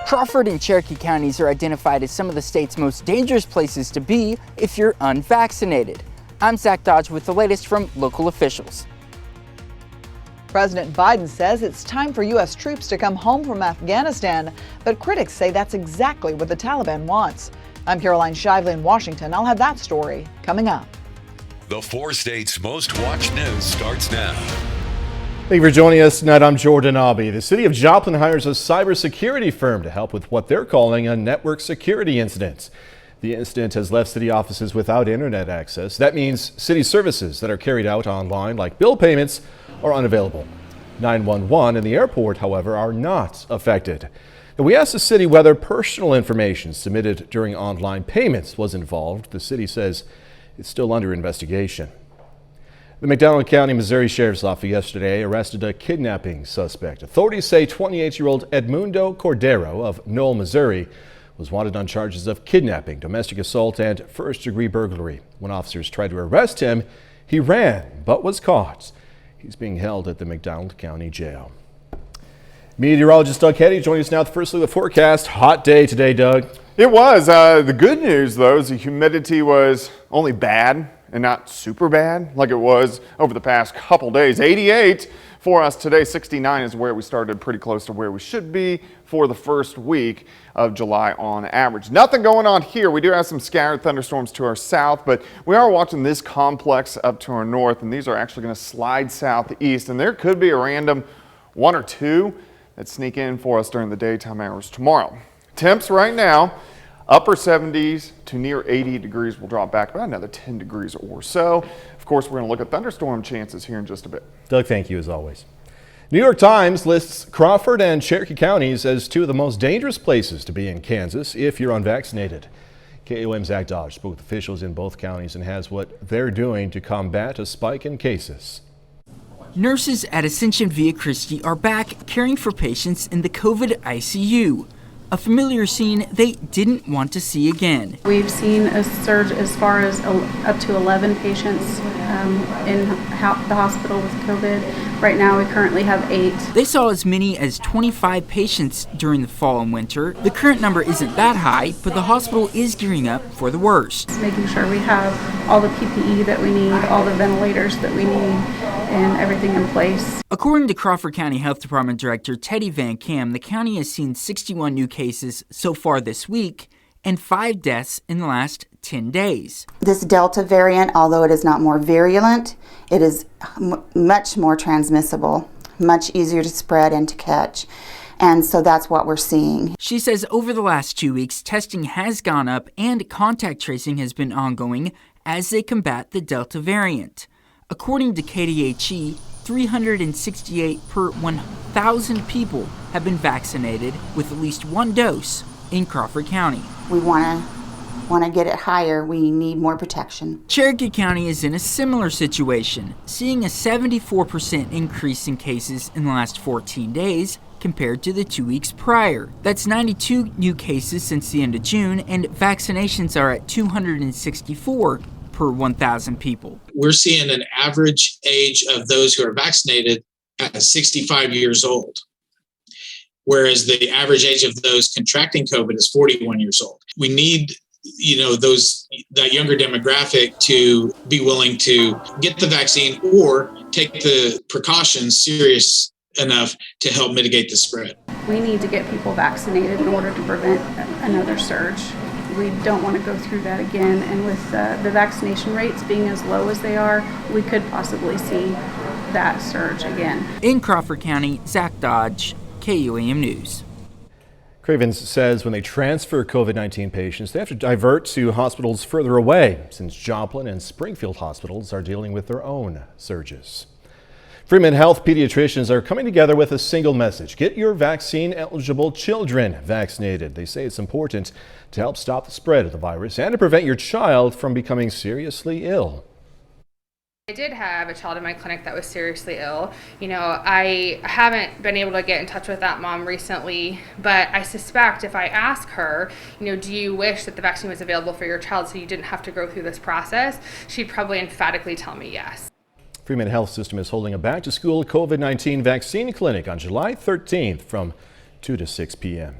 Crawford and Cherokee counties are identified as some of the state's most dangerous places to be if you're unvaccinated. I'm Zach Dodge with the latest from local officials. President Biden says it's time for U.S. troops to come home from Afghanistan, but critics say that's exactly what the Taliban wants. I'm Caroline Shively in Washington. I'll have that story coming up. The 4 states' most watched news starts now. Thank you for joining us tonight. I'm Jordan Aubie. The city of Joplin hires a cybersecurity firm to help with what they're calling a network security incident. The incident has left city offices without internet access. That means city services that are carried out online, like bill payments, are unavailable. 911 and the airport, however, are not affected. And we asked the city whether personal information submitted during online payments was involved. The city says it's still under investigation. The McDonald County, Missouri Sheriff's Office yesterday arrested a kidnapping suspect. Authorities say 28-year-old Edmundo Cordero of Knoll, Missouri, was wanted on charges of kidnapping, domestic assault, and first-degree burglary. When officers tried to arrest him, he ran but was caught. He's being held at the McDonald County Jail. Meteorologist Doug Heddy joining us now with the first look at the forecast. Hot day today, Doug. It was. The good news, though, is the humidity was only bad and not super bad like it was over the past couple days. 88 for us today. 69 is where we started, pretty close to where we should be for the first week of July on average. Nothing going on here. We do have some scattered thunderstorms to our south, but we are watching this complex up to our north, and these are actually going to slide southeast, and there could be a random 1 or 2 that sneak in for us during the daytime hours tomorrow. Temps right now, upper 70s to near 80 degrees. Will drop back about another 10 degrees or so. Of course, we're going to look at thunderstorm chances here in just a bit. Doug, thank you as always. New York Times lists Crawford and Cherokee counties as 2 of the most dangerous places to be in Kansas if you're unvaccinated. KOAM's Zach Dodge spoke with officials in both counties and has what they're doing to combat a spike in cases. Nurses at Ascension Via Christi are back caring for patients in the COVID ICU. A familiar scene they didn't want to see again. We've seen a surge as far as up to 11 patients in the hospital with COVID. Right now we currently have 8. They saw as many as 25 patients during the fall and winter. The current number isn't that high, but the hospital is gearing up for the worst. Making sure we have all the PPE that we need, all the ventilators that we need, and everything in place. According to Crawford County Health Department Director Teddy Van Kam, the county has seen 61 new cases so far this week and 5 deaths in the last 10 days. This Delta variant, although it is not more virulent, it is much more transmissible, much easier to spread and to catch. And so that's what we're seeing. She says over the last 2 weeks, testing has gone up and contact tracing has been ongoing as they combat the Delta variant. According to KDHE, 368 per 1,000 people have been vaccinated with at least 1 dose in Crawford County. We want to get it higher. We need more protection. Cherokee County is in a similar situation, seeing a 74% increase in cases in the last 14 days compared to the 2 weeks prior. That's 92 new cases since the end of June, and vaccinations are at 264 per 1,000 people. We're seeing an average age of those who are vaccinated at 65 years old, whereas the average age of those contracting COVID is 41 years old. We need, that younger demographic to be willing to get the vaccine or take the precautions serious enough to help mitigate the spread. We need to get people vaccinated in order to prevent another surge. We don't want to go through that again, and with the vaccination rates being as low as they are, we could possibly see that surge again. In Crawford County, Zach Dodge, KOAM News. Cravens says when they transfer COVID-19 patients, they have to divert to hospitals further away, since Joplin and Springfield hospitals are dealing with their own surges. Freeman Health pediatricians are coming together with a single message. Get your vaccine-eligible children vaccinated. They say it's important to help stop the spread of the virus and to prevent your child from becoming seriously ill. I did have a child in my clinic that was seriously ill. I haven't been able to get in touch with that mom recently, but I suspect if I ask her, do you wish that the vaccine was available for your child so you didn't have to go through this process, she'd probably emphatically tell me yes. Freeman Health System is holding a back-to-school COVID-19 vaccine clinic on July 13th from 2 to 6 p.m.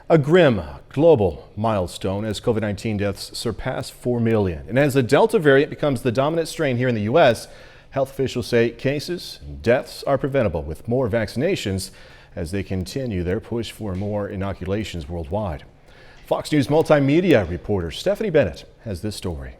A grim global milestone as COVID-19 deaths surpass 4 million. And as the Delta variant becomes the dominant strain here in the U.S., health officials say cases and deaths are preventable with more vaccinations as they continue their push for more inoculations worldwide. Fox News multimedia reporter Stephanie Bennett has this story.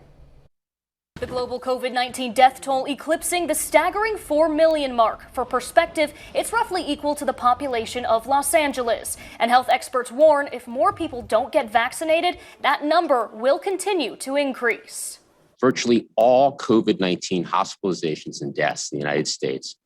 The global COVID-19 death toll eclipsing the staggering 4 million mark. For perspective, it's roughly equal to the population of Los Angeles. And health experts warn if more people don't get vaccinated, that number will continue to increase. Virtually all COVID-19 hospitalizations and deaths in the United States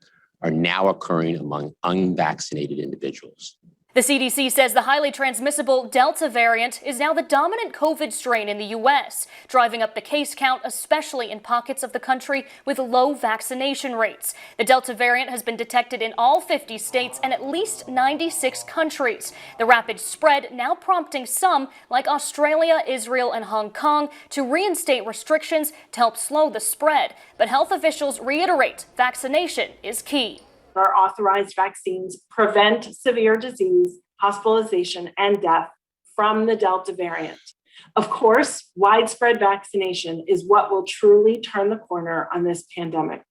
are now occurring among unvaccinated individuals. The CDC says the highly transmissible Delta variant is now the dominant COVID strain in the U.S., driving up the case count, especially in pockets of the country with low vaccination rates. The Delta variant has been detected in all 50 states and at least 96 countries. The rapid spread now prompting some, like Australia, Israel, and Hong Kong, to reinstate restrictions to help slow the spread. But health officials reiterate vaccination is key. Our authorized vaccines prevent severe disease, hospitalization, and death from the Delta variant. Of course, widespread vaccination is what will truly turn the corner on this pandemic.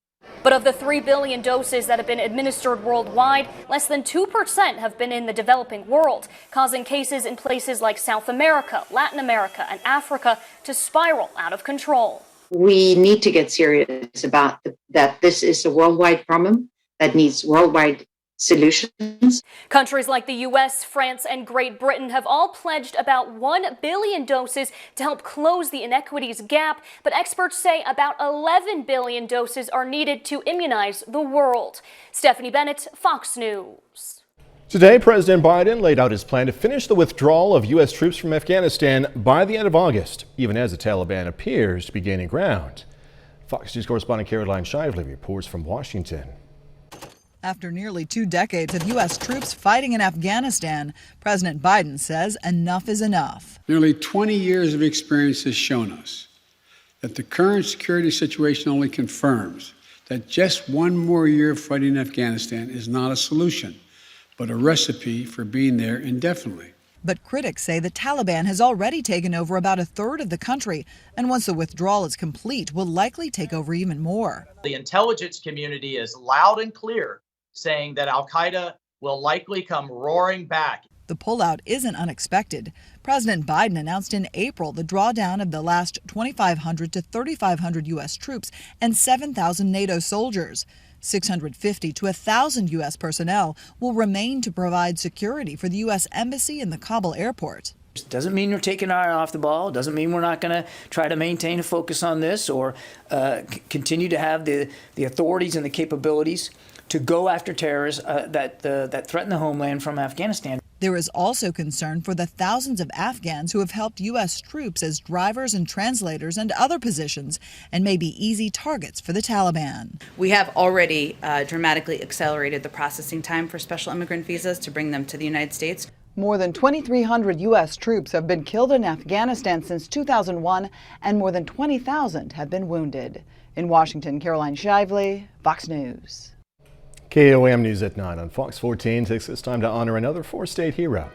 But of the 3 billion doses that have been administered worldwide, less than 2% have been in the developing world, causing cases in places like South America, Latin America, and Africa to spiral out of control. We need to get serious about that. This is a worldwide problem that needs worldwide solutions. Countries like the U.S., France, and Great Britain have all pledged about 1 billion doses to help close the inequities gap, but experts say about 11 billion doses are needed to immunize the world. Stephanie Bennett, Fox News. Today, President Biden laid out his plan to finish the withdrawal of U.S. troops from Afghanistan by the end of August, even as the Taliban appears to be gaining ground. Fox News correspondent Caroline Shively reports from Washington. After nearly 2 decades of U.S. troops fighting in Afghanistan, President Biden says enough is enough. Nearly 20 years of experience has shown us that the current security situation only confirms that just one more year of fighting in Afghanistan is not a solution, but a recipe for being there indefinitely. But critics say the Taliban has already taken over about a third of the country, and once the withdrawal is complete, will likely take over even more. The intelligence community is loud and clear, saying that al-Qaeda will likely come roaring back. The pullout isn't unexpected. President Biden announced in April the drawdown of the last 2,500 to 3,500 U.S. troops and 7,000 NATO soldiers. 650 to 1,000 U.S. personnel will remain to provide security for the U.S. Embassy in the Kabul airport. Doesn't mean you're taking our eye off the ball. Doesn't mean we're not going to try to maintain a focus on this or continue to have the authorities and the capabilities to go after terrorists that threaten the homeland from Afghanistan. There is also concern for the thousands of Afghans who have helped U.S. troops as drivers and translators and other positions and may be easy targets for the Taliban. We have already dramatically accelerated the processing time for special immigrant visas to bring them to the United States. More than 2,300 U.S. troops have been killed in Afghanistan since 2001, and more than 20,000 have been wounded. In Washington, Caroline Shively, Fox News. KOAM News at 9 on Fox 14 takes this time to honor another four-state hero.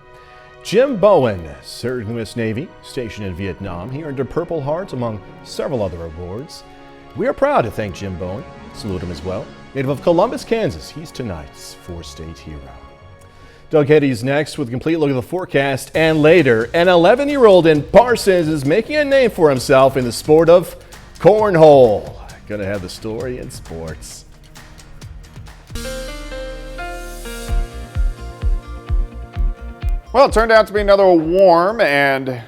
Jim Bowen served in the U.S. Navy, stationed in Vietnam. He earned a Purple Heart among several other awards. We are proud to thank Jim Bowen, salute him as well. Native of Columbus, Kansas, he's tonight's four-state hero. Doug Heddy's next with a complete look at the forecast, and later, an 11-year-old in Parsons is making a name for himself in the sport of cornhole. Gonna have the story in sports. Well, it turned out to be another warm and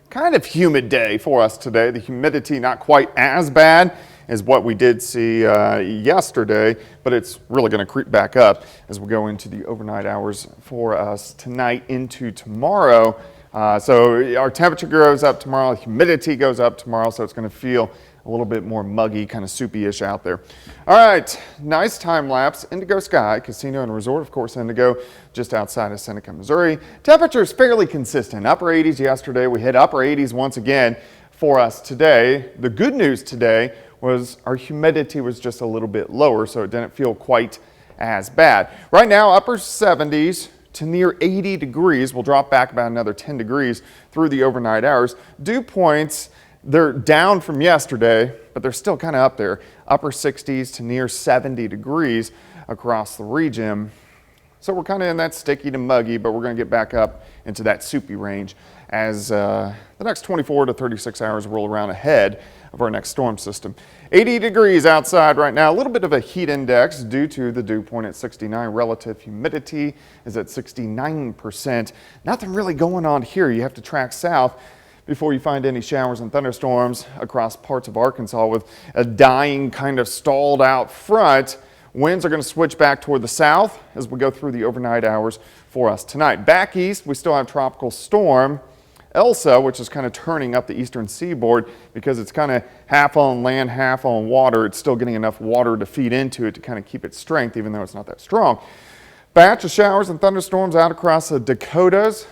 kind of humid day for us today. The humidity not quite as bad as what we did see yesterday, but it's really going to creep back up as we go into the overnight hours for us tonight into tomorrow. So our temperature goes up tomorrow, humidity goes up tomorrow, so it's going to feel a little bit more muggy, kind of soupy-ish out there. All right, nice time lapse. Indigo Sky Casino and Resort, of course, Indigo, just outside of Seneca, Missouri. Temperatures fairly consistent. Upper 80s yesterday. We hit upper 80s once again for us today. The good news today was our humidity was just a little bit lower, so it didn't feel quite as bad. Right now, upper 70s. to near 80 degrees. We'll drop back about another 10 degrees through the overnight hours. Dew points, they're down from yesterday, but they're still kind of up there. Upper 60s to near 70 degrees across the region. So we're kind of in that sticky to muggy, but we're going to get back up into that soupy range as the next 24 to 36 hours roll around ahead of our next storm system. 80 degrees outside right now, a little bit of a heat index due to the dew point at 69. Relative humidity is at 69%. Nothing really going on here. You have to track south before you find any showers and thunderstorms across parts of Arkansas with a dying kind of stalled out front. Winds are going to switch back toward the south as we go through the overnight hours for us tonight. Back east, we still have tropical storm Elsa, which is kind of turning up the eastern seaboard because it's kind of half on land, half on water. It's still getting enough water to feed into it to kind of keep its strength, even though it's not that strong. Batch of showers and thunderstorms out across the Dakotas.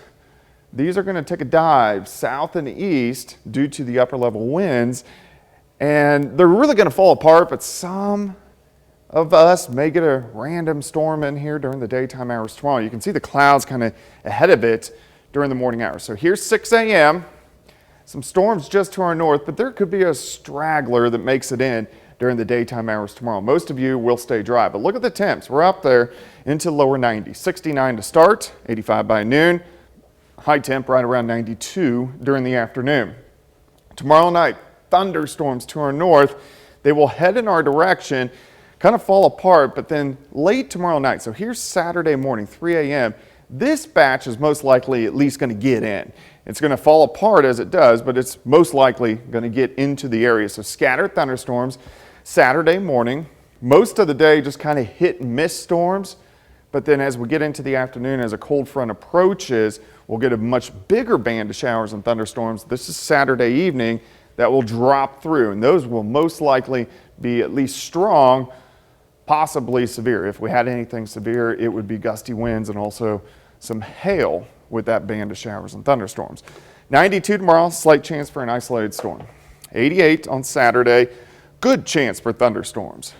These are going to take a dive south and east due to the upper level winds, and they're really going to fall apart, but some of us may get a random storm in here during the daytime hours tomorrow. You can see the clouds kind of ahead of it during the morning hours. So here's 6 a.m. Some storms just to our north, but there could be a straggler that makes it in during the daytime hours tomorrow. Most of you will stay dry, but look at the temps. We're up there into lower 90s. 69 to start, 85 by noon. High temp right around 92 during the afternoon. Tomorrow night, thunderstorms to our north. They will head in our direction, kind of fall apart, but then late tomorrow night. So here's Saturday morning, 3 a.m. This batch is most likely at least going to get in. It's going to fall apart as it does, but it's most likely going to get into the area. So scattered thunderstorms Saturday morning. Most of the day just kind of hit and miss storms. But then as we get into the afternoon, as a cold front approaches, we'll get a much bigger band of showers and thunderstorms. This is Saturday evening that will drop through, and those will most likely be at least strong, possibly severe. If we had anything severe, it would be gusty winds and also some hail with that band of showers and thunderstorms. 92 tomorrow, slight chance for an isolated storm. 88 on Saturday, good chance for thunderstorms.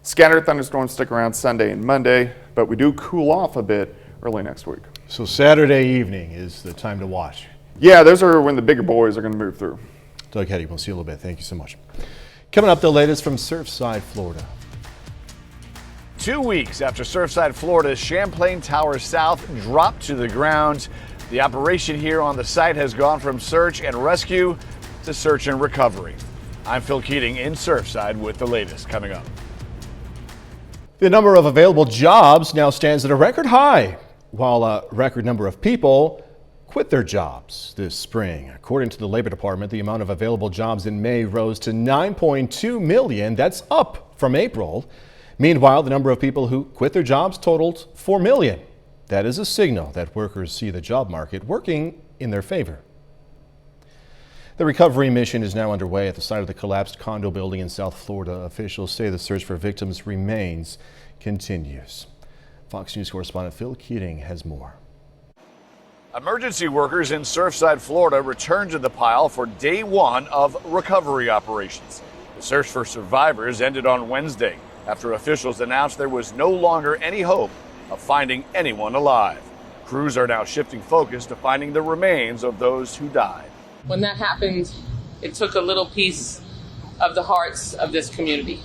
Scattered thunderstorms stick around Sunday and Monday, but we do cool off a bit early next week. So Saturday evening is the time to watch. Yeah, those are when the bigger boys are going to move through. Doug Hetty, we'll see you in a little bit. Thank you so much. Coming up, the latest from Surfside, Florida. 2 weeks after Surfside, Florida's Champlain Tower South dropped to the ground, the operation here on the site has gone from search and rescue to search and recovery. I'm Phil Keating in Surfside with the latest coming up. The number of available jobs now stands at a record high, while a record number of people quit their jobs this spring. According to the Labor Department, the amount of available jobs in May rose to 9.2 million. That's up from April. Meanwhile, the number of people who quit their jobs totaled 4 million. That is a signal that workers see the job market working in their favor. The recovery mission is now underway at the site of the collapsed condo building in South Florida. Officials say the search for victims' remains continues. Fox News correspondent Phil Keating has more. Emergency workers in Surfside, Florida returned to the pile for day one of recovery operations. The search for survivors ended on Wednesday after officials announced there was no longer any hope of finding anyone alive. Crews are now shifting focus to finding the remains of those who died. When that happened, it took a little piece of the hearts of this community.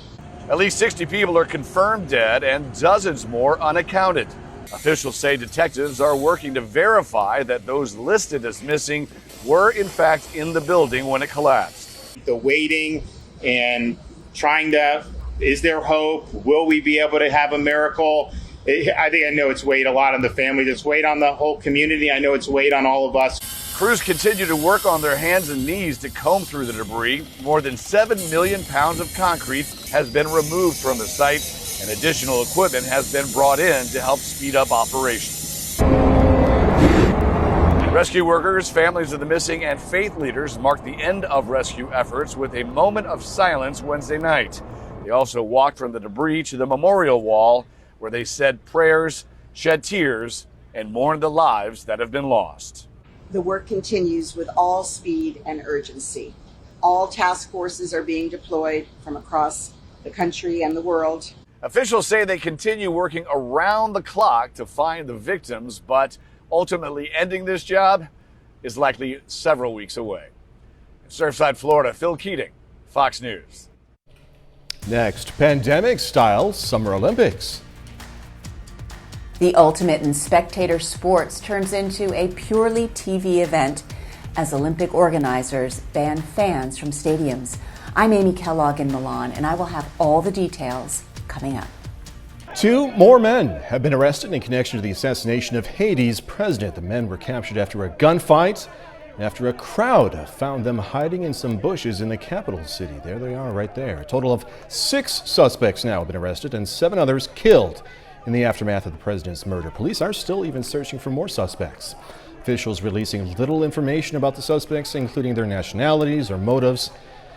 At least 60 people are confirmed dead and dozens more unaccounted. Officials say detectives are working to verify that those listed as missing were in fact in the building when it collapsed. The waiting and trying to, is there hope? Will we be able to have a miracle? I know it's weighed a lot on the family. It's weighed on the whole community. I know it's weighed on all of us. Crews continue to work on their hands and knees to comb through the debris. More than 7 million pounds of concrete has been removed from the site, and additional equipment has been brought in to help speed up operations. Rescue workers, families of the missing, and faith leaders marked the end of rescue efforts with a moment of silence Wednesday night. They also walked from the debris to the memorial wall where they said prayers, shed tears, and mourned the lives that have been lost. The work continues with all speed and urgency. All task forces are being deployed from across the country and the world. Officials say they continue working around the clock to find the victims, but ultimately ending this job is likely several weeks away. In Surfside, Florida, Phil Keating, Fox News. Next, pandemic-style Summer Olympics. The ultimate in spectator sports turns into a purely TV event as Olympic organizers ban fans from stadiums. I'm Amy Kellogg in Milan, and I will have all the details coming up. 2 more men have been arrested in connection to the assassination of Haiti's president. The men were captured after a gunfight and after a crowd found them hiding in some bushes in the capital city. There they are right there. A total of 6 suspects now have been arrested and 7 others killed in the aftermath of the president's murder. Police are still even searching for more suspects. Officials releasing little information about the suspects, including their nationalities or motives.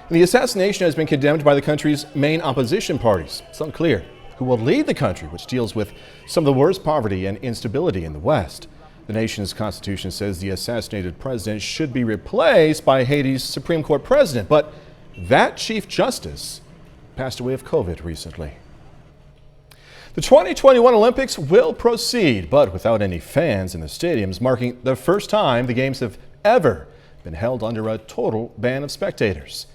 And the assassination has been condemned by the country's main opposition parties. It's unclear who will lead the country, which deals with some of the worst poverty and instability in the West. The nation's constitution says the assassinated president should be replaced by Haiti's Supreme Court president, but that Chief Justice passed away of COVID recently. The 2021 Olympics will proceed, but without any fans in the stadiums, marking the first time the games have ever been held under a total ban of spectators.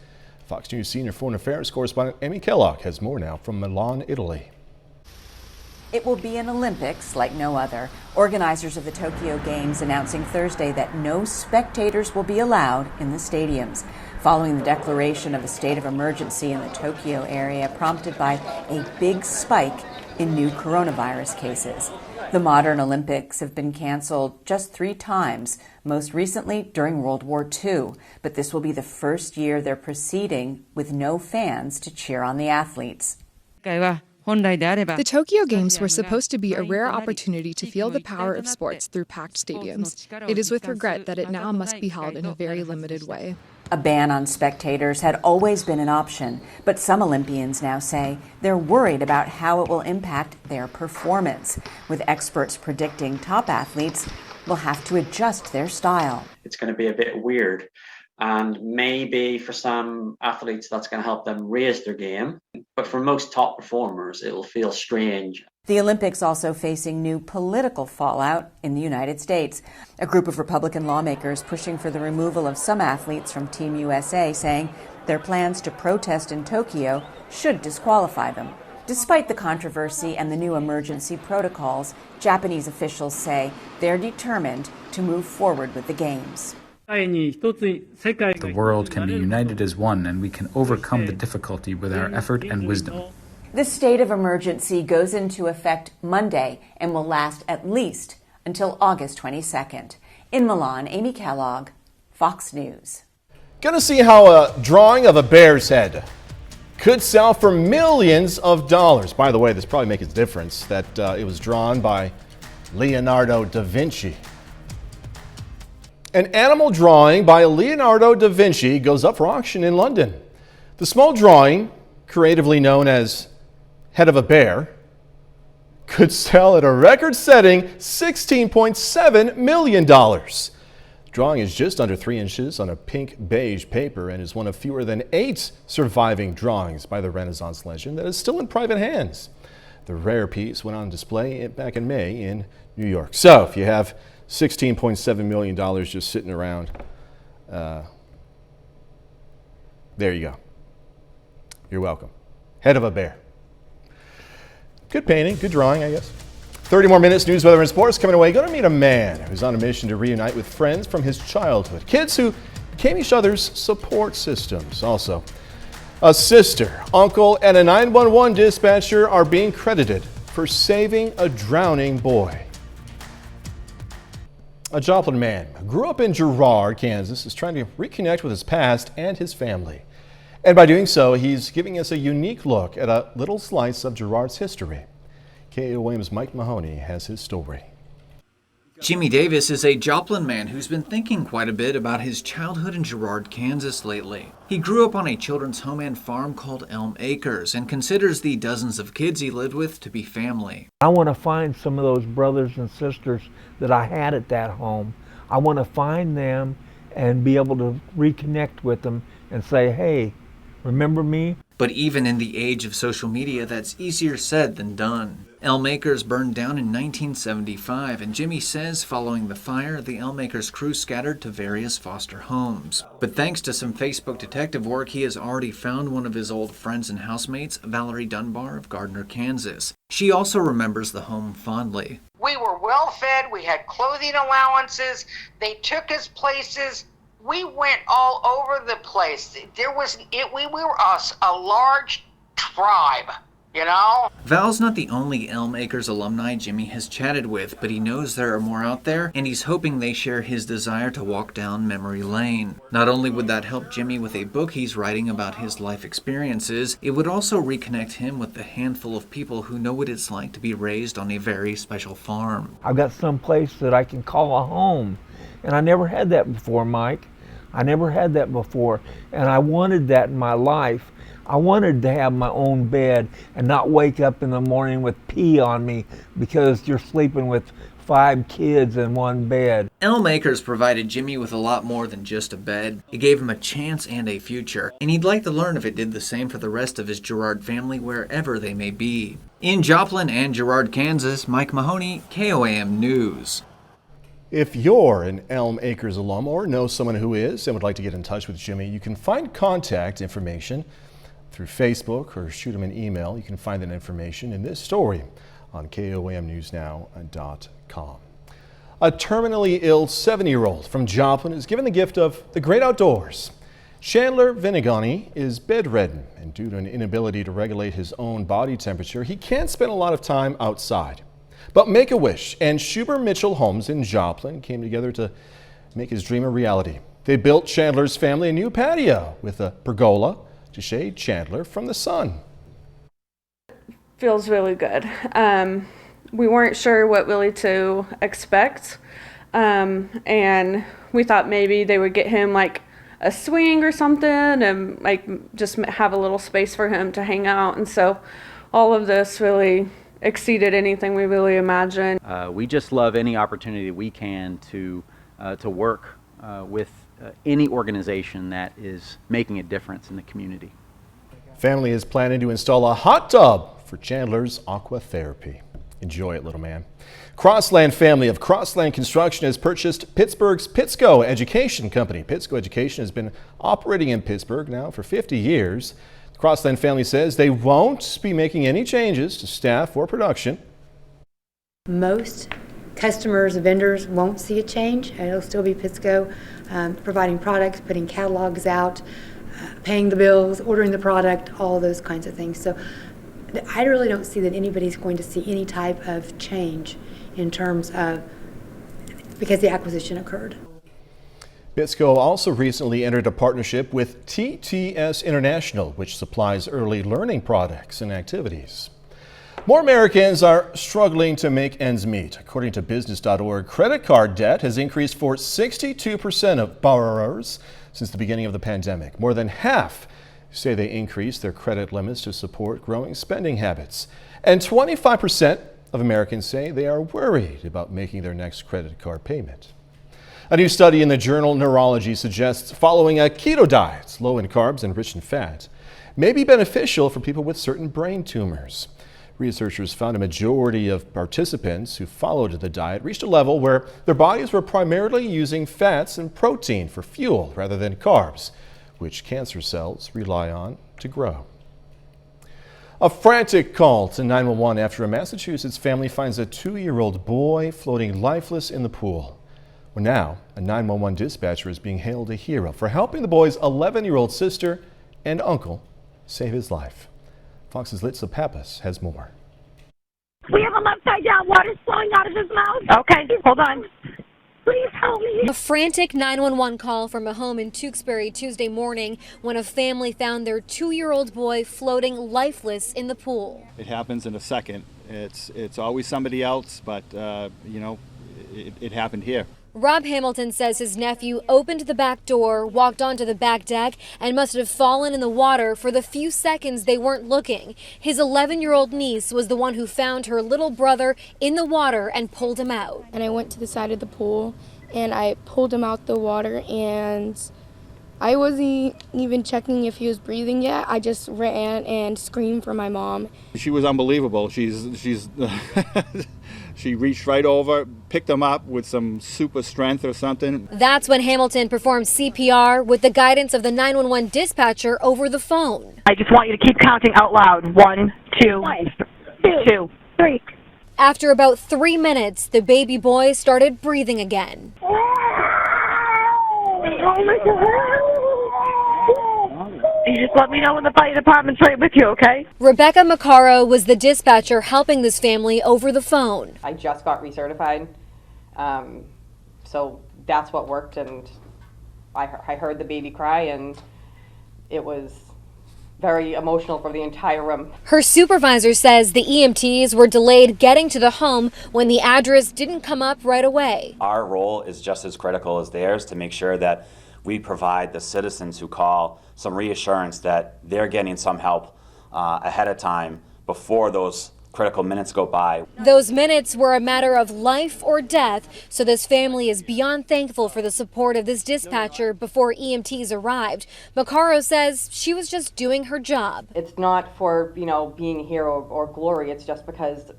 Fox News senior foreign affairs correspondent Amy Kellogg has more now from Milan, Italy. It will be an Olympics like no other. Organizers of the Tokyo Games announcing Thursday that no spectators will be allowed in the stadiums, following the declaration of a state of emergency in the Tokyo area prompted by a big spike in new coronavirus cases. The modern Olympics have been canceled just 3 times, most recently during World War II, but this will be the first year they're proceeding with no fans to cheer on the athletes. The Tokyo Games were supposed to be a rare opportunity to feel the power of sports through packed stadiums. It is with regret that it now must be held in a very limited way. A ban on spectators had always been an option, but some Olympians now say they're worried about how it will impact their performance, with experts predicting top athletes will have to adjust their style. It's going to be a bit weird, and maybe for some athletes that's going to help them raise their game, but for most top performers it'll feel strange. The Olympics also facing new political fallout in the United States. A group of Republican lawmakers pushing for the removal of some athletes from Team USA, saying their plans to protest in Tokyo should disqualify them. Despite the controversy and the new emergency protocols, Japanese officials say they're determined to move forward with the Games. The world can be united as one, and we can overcome the difficulty with our effort and wisdom. The state of emergency goes into effect Monday and will last at least until August 22nd. In Milan, Amy Kellogg, Fox News. Gonna see how a drawing of a bear's head could sell for millions of dollars. By the way, this probably makes a difference that it was drawn by Leonardo da Vinci. An animal drawing by Leonardo da Vinci goes up for auction in London. The small drawing, creatively known as Head of a Bear, could sell at a record-setting $16.7 million. The drawing is just under 3 inches on a pink beige paper and is one of fewer than 8 surviving drawings by the Renaissance legend that is still in private hands. The rare piece went on display back in May in New York. So if you have $16.7 million just sitting around, there you go. You're welcome. Head of a bear. Good painting, good drawing, I guess. 30 more minutes, news, weather, and sports coming away. Going to meet a man who's on a mission to reunite with friends from his childhood. Kids who became each other's support systems. Also, a sister, uncle, and a 911 dispatcher are being credited for saving a drowning boy. A Joplin man who grew up in Girard, Kansas, is trying to reconnect with his past and his family. And by doing so, he's giving us a unique look at a little slice of Girard's history. KOAM's Mike Mahoney has his story. Jimmy Davis is a Joplin man who's been thinking quite a bit about his childhood in Girard, Kansas lately. He grew up on a children's home and farm called Elm Acres and considers the dozens of kids he lived with to be family. I want to find some of those brothers and sisters that I had at that home. I want to find them and be able to reconnect with them and say, hey, remember me? But even in the age of social media, that's easier said than done. Elm Acres burned down in 1975, and Jimmy says following the fire, the Elm Acres crew scattered to various foster homes. But thanks to some Facebook detective work, he has already found one of his old friends and housemates, Valerie Dunbar of Gardner, Kansas. She also remembers the home fondly. We were well fed, we had clothing allowances, they took us places. We went all over the place. We were a large tribe, you know? Val's not the only Elm Acres alumni Jimmy has chatted with, but he knows there are more out there, and he's hoping they share his desire to walk down memory lane. Not only would that help Jimmy with a book he's writing about his life experiences, it would also reconnect him with the handful of people who know what it's like to be raised on a very special farm. I've got some place that I can call a home, and I never had that before, Mike. I never had that before, and I wanted that in my life. I wanted to have my own bed and not wake up in the morning with pee on me because you're sleeping with 5 kids in one bed. Elm Acres provided Jimmy with a lot more than just a bed. It gave him a chance and a future, and he'd like to learn if it did the same for the rest of his Girard family wherever they may be. In Joplin and Girard, Kansas, Mike Mahoney, KOAM News. If you're an Elm Acres alum or know someone who is and would like to get in touch with Jimmy, you can find contact information through Facebook or shoot him an email. You can find that information in this story on KOAMNewsNow.com. A terminally ill 70-year-old from Joplin is given the gift of the great outdoors. Chandler Vinigani is bedridden, and due to an inability to regulate his own body temperature, he can't spend a lot of time outside. But Make-A-Wish and Schuber Mitchell Homes in Joplin came together to make his dream a reality. They built Chandler's family a new patio with a pergola to shade Chandler from the sun. Feels really good. We weren't sure what really to expect, and we thought maybe they would get him like a swing or something and like just have a little space for him to hang out. And so all of this really exceeded anything we really imagined. We just love any opportunity we can to work with any organization that is making a difference in the community. Family is planning to install a hot tub for Chandler's aqua therapy. Enjoy it, little man. Crossland family of Crossland Construction has purchased Pittsburgh's Pittsco Education Company. Pittsco Education has been operating in Pittsburgh now for 50 years. Crossland family says they won't be making any changes to staff or production. Most customers and vendors won't see a change. It'll still be Pittsco providing products, putting catalogs out, paying the bills, ordering the product, all those kinds of things. So I really don't see that anybody's going to see any type of change in terms of, because the acquisition occurred. Pittsco also recently entered a partnership with TTS International, which supplies early learning products and activities. More Americans are struggling to make ends meet. According to business.org, credit card debt has increased for 62% of borrowers since the beginning of the pandemic. More than half say they increased their credit limits to support growing spending habits. And 25% of Americans say they are worried about making their next credit card payment. A new study in the journal Neurology suggests following a keto diet, low in carbs and rich in fat, may be beneficial for people with certain brain tumors. Researchers found a majority of participants who followed the diet reached a level where their bodies were primarily using fats and protein for fuel rather than carbs, which cancer cells rely on to grow. A frantic call to 911 after a Massachusetts family finds a 2-year-old boy floating lifeless in the pool. Well, now, a 911 dispatcher is being hailed a hero for helping the boy's 11-year-old sister and uncle save his life. Fox's Litsa Pappas has more. We have him upside down, water flowing out of his mouth. Okay, hold on. Please help me. A frantic 911 call from a home in Tewksbury Tuesday morning when a family found their 2-year-old boy floating lifeless in the pool. It happens in a second. It's always somebody else, but you know, it happened here. Rob Hamilton says his nephew opened the back door, walked onto the back deck, and must have fallen in the water for the few seconds they weren't looking. His 11-year-old niece was the one who found her little brother in the water and pulled him out. And I went to the side of the pool and I pulled him out the water, and I wasn't even checking if he was breathing yet. I just ran and screamed for my mom. She was unbelievable. She reached right over, picked him up with some super strength or something. That's when Hamilton performed CPR with the guidance of the 911 dispatcher over the phone. I just want you to keep counting out loud. 1, 2, 2, 3. After about 3 minutes, the baby boy started breathing again. You just let me know when the fire department's right with you, okay? Rebecca Macaro was the dispatcher helping this family over the phone. I just got recertified, so that's what worked, and I heard the baby cry, and it was very emotional for the entire room. Her supervisor says the EMTs were delayed getting to the home when the address didn't come up right away. Our role is just as critical as theirs to make sure that we provide the citizens who call some reassurance that they're getting some help ahead of time before those critical minutes go by. Those minutes were a matter of life or death, so this family is beyond thankful for the support of this dispatcher before EMTs arrived. Macaro says she was just doing her job. It's not for, being here or glory. It's just because,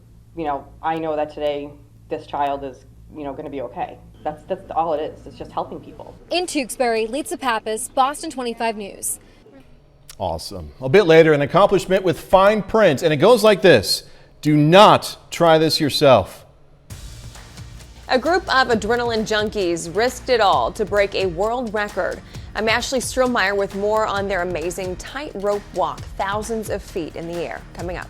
I know that today this child is, going to be okay. That's all it is. It's just helping people. In Tewksbury, Lisa Pappas, Boston 25 News. Awesome. A bit later, an accomplishment with fine print, and it goes like this. Do not try this yourself. A group of adrenaline junkies risked it all to break a world record. I'm Ashley Strohmeyer with more on their amazing tightrope walk, thousands of feet in the air, coming up.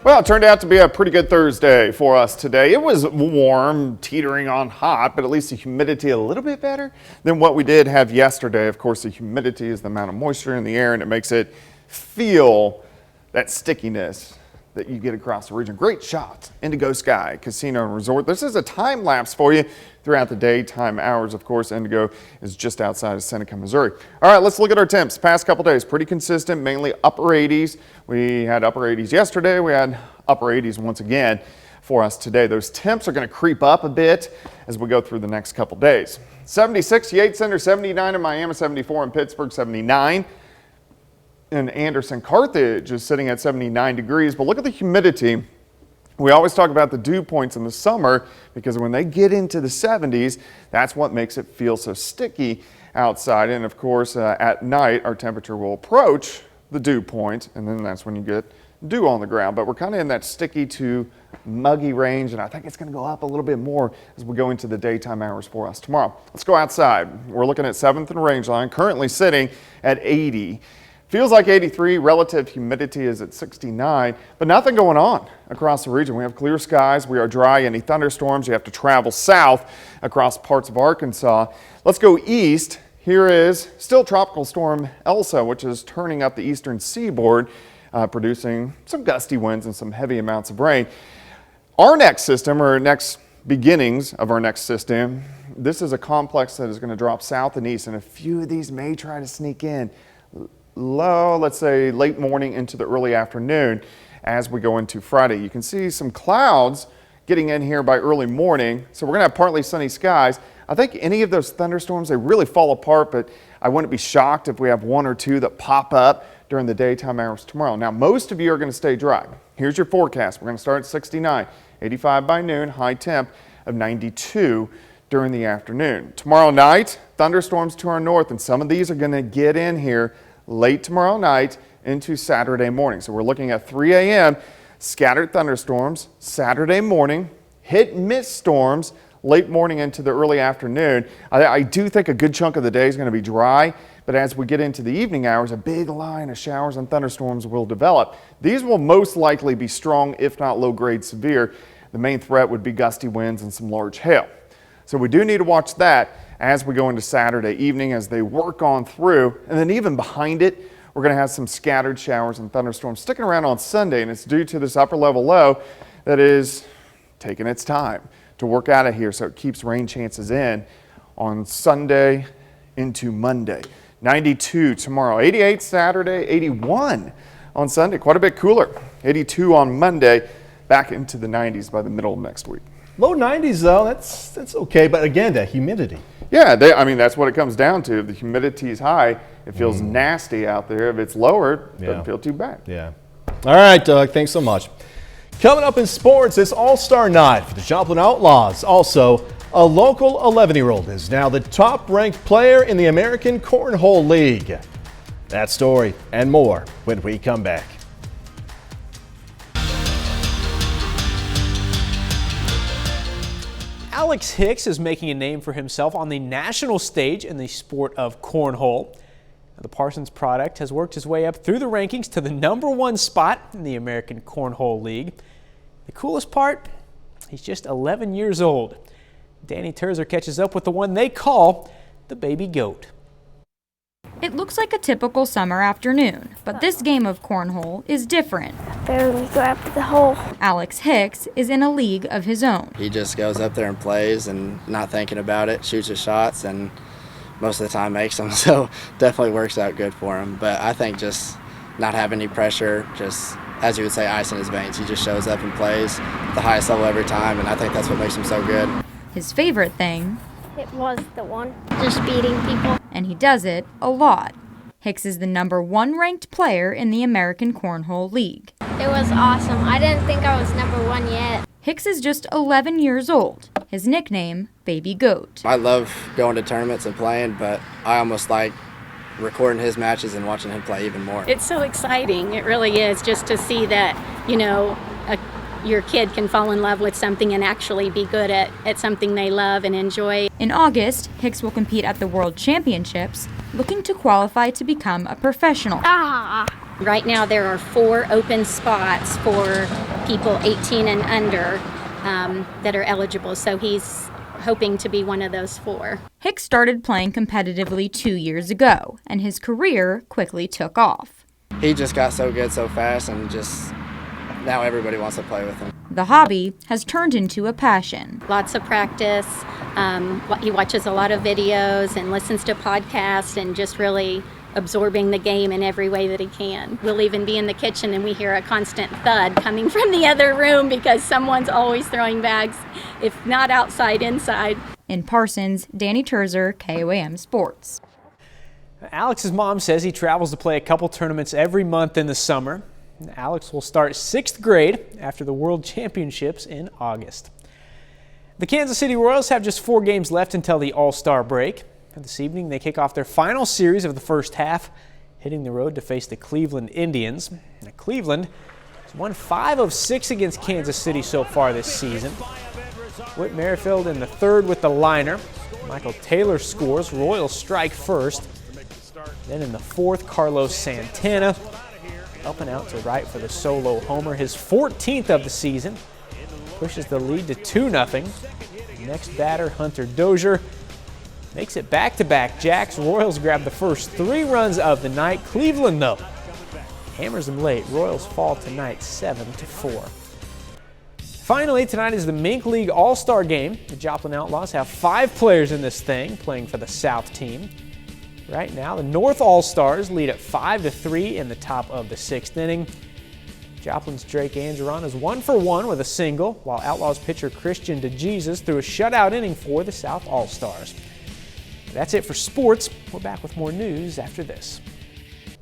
Well, it turned out to be a pretty good Thursday for us today. It was warm, teetering on hot, but at least the humidity a little bit better than what we did have yesterday. Of course, the humidity is the amount of moisture in the air, and it makes it feel that stickiness that you get across the region. Great shot, Indigo Sky Casino and Resort. This is a time lapse for you throughout the daytime hours. Of course, Indigo is just outside of Seneca, Missouri. All right, let's look at our temps. Past couple days, pretty consistent, mainly upper 80s. We had upper 80s yesterday. We had upper 80s once again for us today. Those temps are going to creep up a bit as we go through the next couple days. 76, Yates Center, 79 in Miami, 74 in Pittsburgh, 79. In Anderson, Carthage is sitting at 79 degrees, but look at the humidity. We always talk about the dew points in the summer because when they get into the 70s, that's what makes it feel so sticky outside. And of course, at night, our temperature will approach the dew point, and then that's when you get dew on the ground. But we're kind of in that sticky to muggy range, and I think it's going to go up a little bit more as we go into the daytime hours for us tomorrow. Let's go outside. We're looking at 7th and Rangeline, currently sitting at 80. Feels like 83, relative humidity is at 69, but nothing going on across the region. We have clear skies, we are dry. Any thunderstorms, you have to travel south across parts of Arkansas. Let's go east. Here is still Tropical Storm Elsa, which is turning up the eastern seaboard, producing some gusty winds and some heavy amounts of rain. Our next system, or next beginnings of our next system, this is a complex that is going to drop south and east, and a few of these may try to sneak in low, let's say late morning into the early afternoon as we go into Friday. You can see some clouds getting in here by early morning, so we're going to have partly sunny skies. I think any of those thunderstorms, they really fall apart, but I wouldn't be shocked if we have one or two that pop up during the daytime hours tomorrow. Now, most of you are going to stay dry. Here's your forecast. We're going to start at 69, 85 by noon, high temp of 92 during the afternoon. Tomorrow night, thunderstorms to our north, and some of these are going to get in here late tomorrow night into Saturday morning. So we're looking at 3 a.m. scattered thunderstorms Saturday morning, hit and miss storms late morning into the early afternoon. I do think a good chunk of the day is going to be dry, but as we get into the evening hours, a big line of showers and thunderstorms will develop. These will most likely be strong, if not low grade severe. The main threat would be gusty winds and some large hail. So we do need to watch that as we go into Saturday evening as they work on through. And then even behind it, we're going to have some scattered showers and thunderstorms sticking around on Sunday, and it's due to this upper level low that is taking its time to work out of here, so it keeps rain chances in on Sunday into Monday. 92 tomorrow, 88 Saturday, 81 on Sunday, quite a bit cooler. 82 on Monday, back into the 90s by the middle of next week. Low 90s though, that's okay. But again, that humidity. Yeah, I mean, that's what it comes down to. If the humidity is high, it feels nasty out there. If it's lower, it doesn't feel too bad. Yeah. All right, Doug, thanks so much. Coming up in sports, it's All-Star Night for the Joplin Outlaws. Also, a local 11-year-old is now the top-ranked player in the American Cornhole League. That story and more when we come back. Alex Hicks is making a name for himself on the national stage in the sport of cornhole. The Parsons product has worked his way up through the rankings to the #1 spot in the American Cornhole League. The coolest part, he's just 11 years old. Danny Terzer catches up with the one they call the baby goat. It looks like a typical summer afternoon, but this game of cornhole is different. Barely go up to the hole. Alex Hicks is in a league of his own. He just goes up there and plays and not thinking about it, shoots his shots, and most of the time makes them, so definitely works out good for him. But I think just not having any pressure, just, as you would say, ice in his veins. He just shows up and plays at the highest level every time, and I think that's what makes him so good. His favorite thing? It was the one, just beating people. And he does it a lot. Hicks is the #1 ranked player in the American Cornhole League. It was awesome. I didn't think I was #1 yet. Hicks is just 11 years old. His nickname, Baby Goat. I love going to tournaments and playing, but I almost like recording his matches and watching him play even more. It's so exciting. It really is, just to see that, you know, your kid can fall in love with something and actually be good at something they love and enjoy. In August, Hicks will compete at the World Championships, looking to qualify to become a professional. Right now there are 4 open spots for people 18 and under that are eligible, so he's hoping to be one of those 4. Hicks started playing competitively 2 years ago, and his career quickly took off. He just got so good so fast, and just now everybody wants to play with him. The hobby has turned into a passion. Lots of practice. He watches a lot of videos and listens to podcasts and just really absorbing the game in every way that he can. We'll even be in the kitchen and we hear a constant thud coming from the other room because someone's always throwing bags, if not outside, inside. In Parsons, Danny Terzer, KOAM Sports. Alex's mom says he travels to play a couple tournaments every month in the summer. Alex will start 6th grade after the World Championships in August. The Kansas City Royals have just 4 games left until the All-Star break. And this evening, they kick off their final series of the first half, hitting the road to face the Cleveland Indians. Now, Cleveland has won 5 of 6 against Kansas City so far this season. Whit Merrifield in the 3rd with the liner. Michael Taylor scores. Royals strike first. Then in the 4th, Carlos Santana up and out to right for the solo homer, his 14th of the season. Pushes the lead to 2-0. Next batter, Hunter Dozier, makes it back-to-back jacks. Royals grab the first 3 runs of the night. Cleveland, though, hammers them late. Royals fall tonight 7-4. Finally, tonight is the Mink League All-Star Game. The Joplin Outlaws have 5 players in this thing playing for the South team. Right now, the North All-Stars lead at 5-3 in the top of the 6th inning. Joplin's Drake Angeron is 1 for 1 with a single, while Outlaws pitcher Christian DeJesus threw a shutout inning for the South All-Stars. That's it for sports. We're back with more news after this.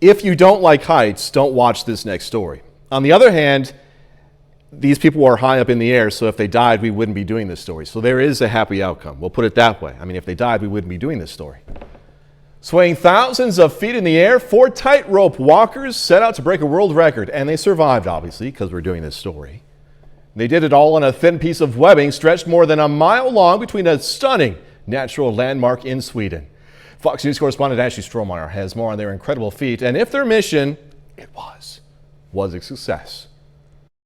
If you don't like heights, don't watch this next story. On the other hand, these people are high up in the air, so if they died, we wouldn't be doing this story. So there is a happy outcome. We'll put it that way. I mean, if they died, we wouldn't be doing this story. Swaying thousands of feet in the air, 4 tightrope walkers set out to break a world record, and they survived, obviously, because we're doing this story. They did it all on a thin piece of webbing stretched more than a mile long between a stunning natural landmark in Sweden. Fox News correspondent Ashley Strohmeyer has more on their incredible feat, and if their mission, it was a success.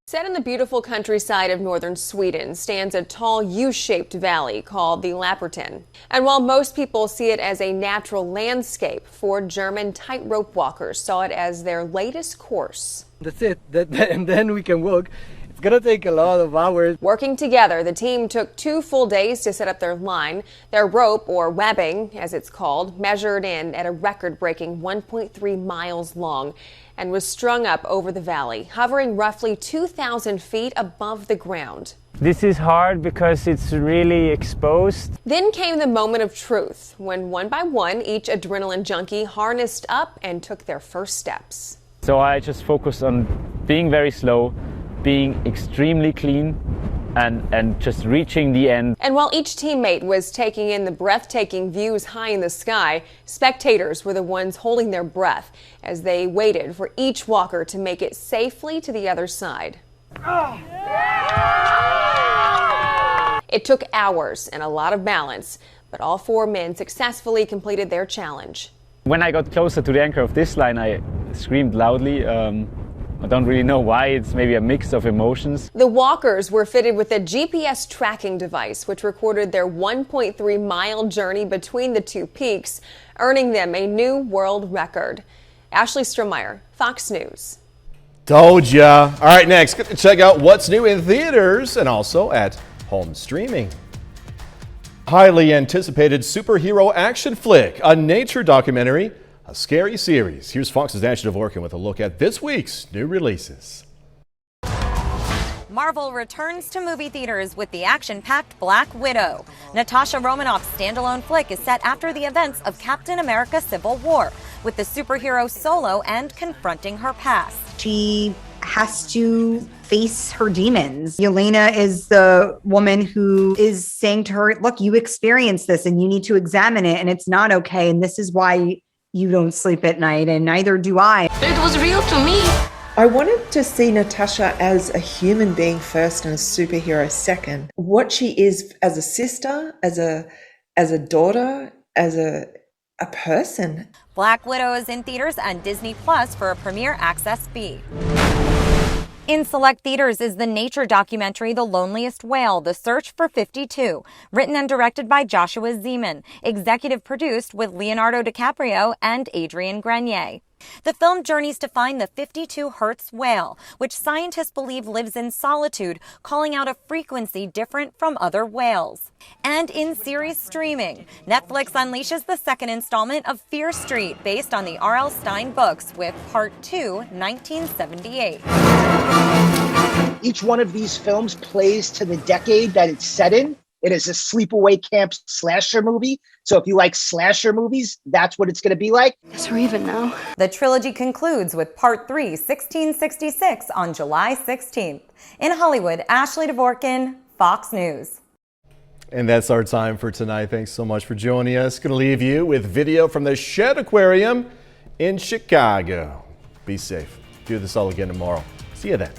Set in the beautiful countryside of northern Sweden stands a tall U-shaped valley called the Lapperten. And while most people see it as a natural landscape, 4 German tightrope walkers saw it as their latest course. That's it, and then we can walk. It's gonna take a lot of hours. Working together, the team took 2 full days to set up their line. Their rope, or webbing as it's called, measured in at a record-breaking 1.3 miles long and was strung up over the valley, hovering roughly 2,000 feet above the ground. This is hard because it's really exposed. Then came the moment of truth, when one by one, each adrenaline junkie harnessed up and took their first steps. So I just focused on being very slow, being extremely clean, and just reaching the end. And while each teammate was taking in the breathtaking views high in the sky, spectators were the ones holding their breath as they waited for each walker to make it safely to the other side. It took hours and a lot of balance, but all 4 men successfully completed their challenge. When I got closer to the anchor of this line, I screamed loudly. I don't really know why. It's maybe a mix of emotions. The walkers were fitted with a GPS tracking device, which recorded their 1.3-mile journey between the 2 peaks, earning them a new world record. Ashley Strohmeyer, Fox News. Told ya. All right, next, get to check out what's new in theaters and also at home streaming. Highly anticipated superhero action flick, a nature documentary, a scary series. Here's Fox's Ashley Dvorkin with a look at this week's new releases. Marvel returns to movie theaters with the action-packed Black Widow. Natasha Romanoff's standalone flick is set after the events of Captain America: Civil War, with the superhero solo and confronting her past. She has to face her demons. Yelena is the woman who is saying to her, look, you experienced this and you need to examine it and it's not okay. And this is why you don't sleep at night and neither do I. It was real to me. I wanted to see Natasha as a human being first and a superhero second. What she is as a sister, as a daughter, as a person. Black Widow is in theaters and Disney Plus for a premiere access fee. In select theaters is the nature documentary The Loneliest Whale, The Search for 52, written and directed by Joshua Zeman, executive produced with Leonardo DiCaprio and Adrian Grenier. The film journeys to find the 52 Hertz whale, which scientists believe lives in solitude, calling out a frequency different from other whales. And in series streaming, Netflix unleashes the second installment of Fear Street, based on the R.L. Stine books, with Part 2, 1978. Each one of these films plays to the decade that it's set in. It is a sleepaway camp slasher movie. So if you like slasher movies, that's what it's going to be like. Guess we're even now. The trilogy concludes with Part 3, 1666, on July 16th. In Hollywood, Ashley Dvorkin, Fox News. And that's our time for tonight. Thanks so much for joining us. Going to leave you with video from the Shed Aquarium in Chicago. Be safe. Do this all again tomorrow. See you then.